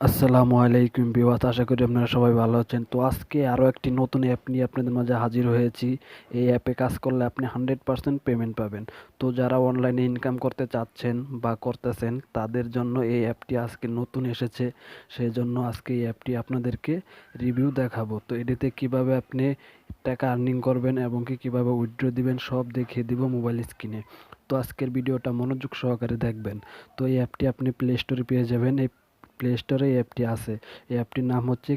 আসসালামু আলাইকুম ভিউয়ার্স, আশা করি আপনারা সবাই ভালো আছেন। তো আজকে আরও একটি নতুন অ্যাপ নিয়ে আপনাদের মাঝে হাজির হয়েছি। এই অ্যাপে কাজ করলে আপনি 100% পেমেন্ট পাবেন। তো যারা অনলাইনে ইনকাম করতে চাচ্ছেন বা করতেছেন তাদের জন্য এই অ্যাপটি আজকে নতুন এসেছে। সেই জন্য আজকে এই অ্যাপটি আপনাদেরকে রিভিউ দেখাবো। তো এটিতে কিভাবে আপনি টাকা আর্নিং করবেন এবং কীভাবে উইথড্র দিবেন সব দেখিয়ে দিব মোবাইল স্ক্রিনে। তো আজকের ভিডিওটা মনোযোগ সহকারে দেখবেন। তো এই অ্যাপটি আপনি প্লে স্টোরে পেয়ে যাবেন। এই প্লে স্টোরে এই অ্যাপটি আছে। এই অ্যাপটির নাম হচ্ছে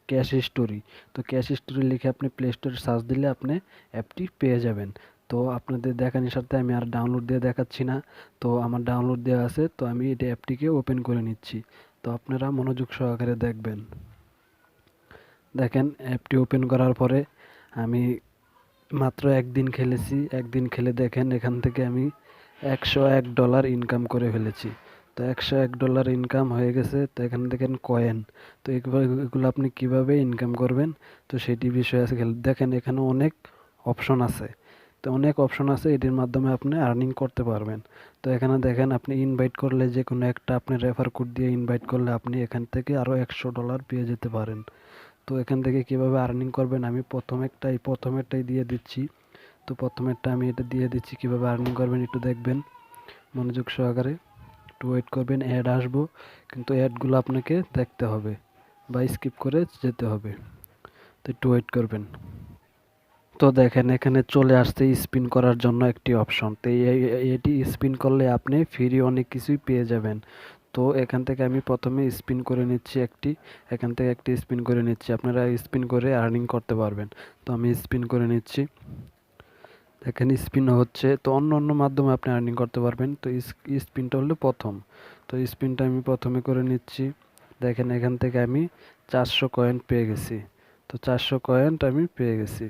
ক্যাশ স্টোরি। তো ক্যাশ স্টোরি লিখে আপনি প্লে স্টোরে সার্চ দিলে আপনি অ্যাপটি পেয়ে যাবেন। তো আপনাদের দেখানোর সাথে আমি আর ডাউনলোড দিয়ে দেখাচ্ছি না। তো আমার ডাউনলোড দেওয়া আছে, তো আমি এই অ্যাপটিকে ওপেন করে নিচ্ছি। তো আপনারা মনোযোগ সহকারে দেখবেন। দেখেন অ্যাপটি ওপেন করার পরে আমি মাত্র একদিন খেলেছি। একদিন খেলে দেখেন এখান থেকে আমি $101 ইনকাম করে ফেলেছি। তো $101 ইনকাম হয়ে গেছে। তো এখানে দেখেন কয়েন। তো এগুলো আপনি কিভাবে ইনকাম করবেন তো সেটি বিষয়ে আছে। দেখেন এখানে অনেক অপশন আছে। তো অনেক অপশন আছে, এটির মাধ্যমে আপনি আর্নিং করতে পারবেন। তো এখানে দেখেন আপনি ইনভাইট করলে যে কোনো একটা আপনি রেফার কোড দিয়ে ইনভাইট করলে আপনি এখান থেকে আরও $100 পেয়ে যেতে পারেন। তো এখান থেকে কিভাবে আর্নিং করবেন আমি প্রথমেরটাই দিয়ে দিচ্ছি। তো প্রথমেরটা আমি এটা দিয়ে দিচ্ছি। কিভাবে আর্নিং করবেন একটু দেখবেন মনোযোগ সহকারে, একটু ওয়েট করবেন। অ্যাড আসবো, কিন্তু অ্যাডগুলো আপনাকে দেখতে হবে বা স্কিপ করে যেতে হবে। তো একটু ওয়েট করবেন। তো দেখেন এখানে চলে আসছে স্পিন করার জন্য একটি অপশন। তো এটি স্পিন করলে আপনি ফ্রি অনেক কিছুই পেয়ে যাবেন। তো এখান থেকে আমি প্রথমে স্পিন করে নিচ্ছি এখান থেকে একটি স্পিন করে নিচ্ছি। আপনারা স্পিন করে আর্নিং করতে পারবেন। তো আমি স্পিন করে নিচ্ছি। দেখেন স্পিন হচ্ছে। তো অন্য মাধ্যমে আপনি আর্নিং করতে পারবেন। তো স্পিনটা হলো প্রথম। তো স্পিনটা আমি প্রথমে করে নিচ্ছি। দেখেন এখান থেকে আমি 400 কয়েন পেয়ে গেছি। তো 400 কয়েন আমি পেয়ে গেছি।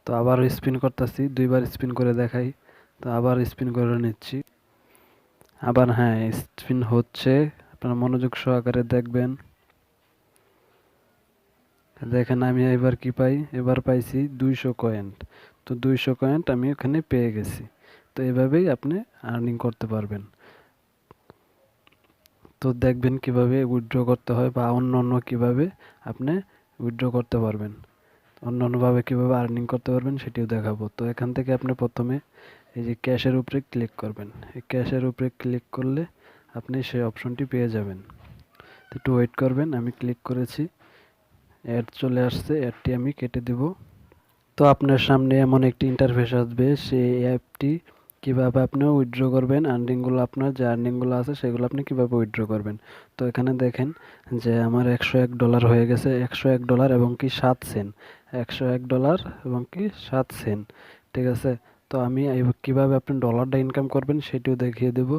তো আবার স্পিন করতেছি, দুইবার স্পিন করে দেখাই। তো আবার স্পিন করে নিচ্ছি। আবার হ্যাঁ, স্পিন হচ্ছে। আপনারা মনোযোগ সহকারে দেখবেন। দেখেন আমি এবার কি পাই, এবার পাইছি 200 কয়েন। তো 200 কয়েন আমি ওখানে পেয়ে গেছি। তো এভাবেই আপনি আর্নিং করতে পারবেন। তো দেখবেন কিভাবে উইথড্র করতে হয় বা অন্য কিভাবে আপনি উইথড্র করতে পারবেন, অন্যান্যভাবে কিভাবে আর্নিং করতে পারবেন সেটিও দেখাবো। তো এখান থেকে আপনি প্রথমে এই যে ক্যাশের উপরে ক্লিক করবেন। এই ক্যাশের উপরে ক্লিক করলে আপনি সেই অপশনটি পেয়ে যাবেন। তো একটু ওয়েট করবেন। আমি ক্লিক করেছি, অ্যাড চলে আসছে, অ্যাডটি আমি কেটে দেব। তো আপনার সামনে এমন একটি ইন্টারফেস আসবে, সেই অ্যাপটি কিভাবে আপনি উইথড্র করবেন, আর্নিংগুলো আপনার যে আর্নিংগুলো আছে সেগুলো আপনি কিভাবে উইথড্র করবেন। তো এখানে দেখেন যে আমার $101 হয়ে গেছে, $101 এবং কি 7 সেন্ট, $101 এবং কি 7 সেন্ট। ঠিক আছে। তো আমি কিভাবে আপনি ডলারটা ইনকাম করবেন সেটিও দেখিয়ে দেব।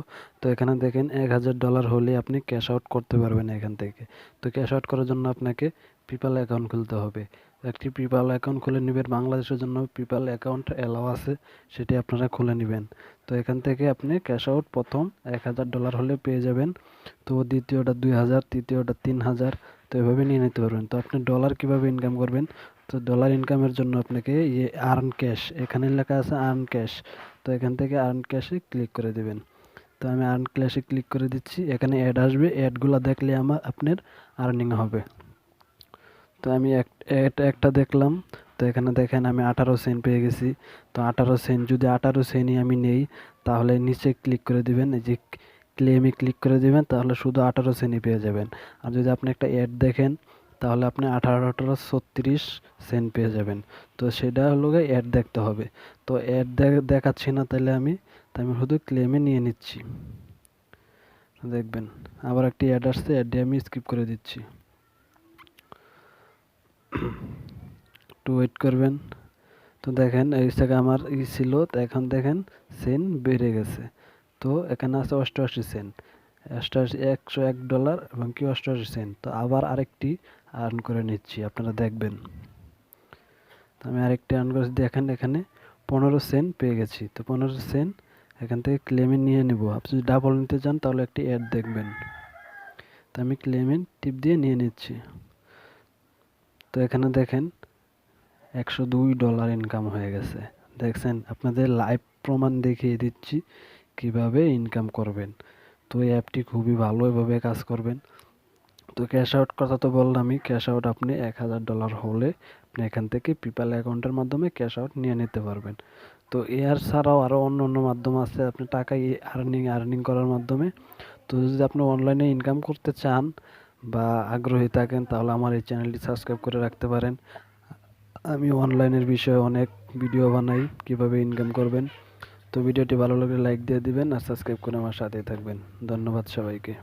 তো এখানে দেখেন $1000 হলে আপনি ক্যাশ আউট করতে পারবেন এখান থেকে। তো ক্যাশ আউট করার জন্য আপনাকে পেপ্যাল অ্যাকাউন্ট খুলতে হবে। একটি পেপ্যাল অ্যাকাউন্ট খুলে নেবেন। বাংলাদেশের জন্য পেপ্যাল অ্যাকাউন্ট অ্যালাউ আছে, সেটি আপনারা খুলে নেবেন। তো এখান থেকে আপনি ক্যাশ আউট প্রথম $1000 হলে পেয়ে যাবেন। তো দ্বিতীয়টা 2000, তৃতীয়টা 3000। তো এভাবে নিয়ে নিতে পারবেন। তো আপনি ডলার কিভাবে ইনকাম করবেন, তো ডলার ইনকামের জন্য আপনাকে আর্ন ক্যাশ, এখানে লেখা আছে আর্ন ক্যাশ। তো এখান থেকে আর্ন ক্যাশে ক্লিক করে দেবেন। তো আমি আর্ন ক্যাশে ক্লিক করে দিচ্ছি। এখানে অ্যাড আসবে, অ্যাডগুলো দেখলে আপনার আর্নিং হবে। তো আমি একটা দেখলাম। তো এখানে দেখেন আমি 18 সেন্ট পেয়ে গেছি। তো 18 সেন্ট, যদি 18 সেন্টই আমি নেই তাহলে নিচে ক্লিক করে দিবেন, এই যে ক্লেমে ক্লিক করে দিবেন, তাহলে শুধু 18 সেন্টই পেয়ে যাবেন। আর যদি আপনি একটা অ্যাড দেখেন তাহলে আপনি 36 সেন্ট পেয়ে যাবেন। তো সেটা হলো অ্যাড দেখতে হবে। তো অ্যাড দেখাচ্ছি না, তাই আমি শুধু ক্লেমে নিয়ে নিচ্ছি। দেখবেন আবার একটি অ্যাড আসছে, অ্যাডটি আমি স্কিপ করে দিচ্ছি। একটু ওয়েট করবেন। তো দেখেন এই জায়গায় আমার ছিল, তো এখন দেখেন সেন্ট বেড়ে গেছে। তো এখানে আছে 88 সেন্ট, 101 ডলার এবং কি 88 সেন্ট। তো আবার আরেকটি আর্ন করে নিচ্ছি, আপনারা দেখবেন। তো আমি আরেকটি আর্ন করে দেখেন এখানে 15 সেন্ট পেয়ে গেছি। তো 15 সেন্ট এখান থেকে ক্লেমে নিয়ে নিব। আপনি যদি ডাবল নিতে চান তাহলে একটি অ্যাড দেখবেন। তো আমি ক্লেমে টিপ দিয়ে নিয়ে নিচ্ছি। তো এখানে দেখেন $102 ইনকাম হয়ে গেছে। দেখছেন, আপনাদের লাইভ প্রমাণ দেখিয়ে দিচ্ছি কিভাবে ইনকাম করবেন। তো এই অ্যাপটি খুবই ভালো, এভাবে কাজ করবেন। তো ক্যাশ আউট কথা তো বললামই, ক্যাশ আউট আপনি $1000 হলে আপনি এখান থেকে পেপ্যাল অ্যাকাউন্টের মাধ্যমে ক্যাশ আউট নিয়ে নিতে পারবেন। তো এর ছাড়াও আরও অন্য মাধ্যম আছে আপনি টাকা আর্নিং করার মাধ্যমে। তো যদি আপনি অনলাইনে ইনকাম করতে চান বা আগ্রহী থাকেন তাহলে আমার এই চ্যানেলটি সাবস্ক্রাইব করে রাখতে পারেন। আমি অনলাইনের বিষয়ে অনেক ভিডিও বানাই কিভাবে ইনকাম করবেন। তো ভিডিওটি ভালো লাগলে লাইক দিয়ে দিবেন আর সাবস্ক্রাইব করে আমার সাথেই থাকবেন। ধন্যবাদ সবাইকে।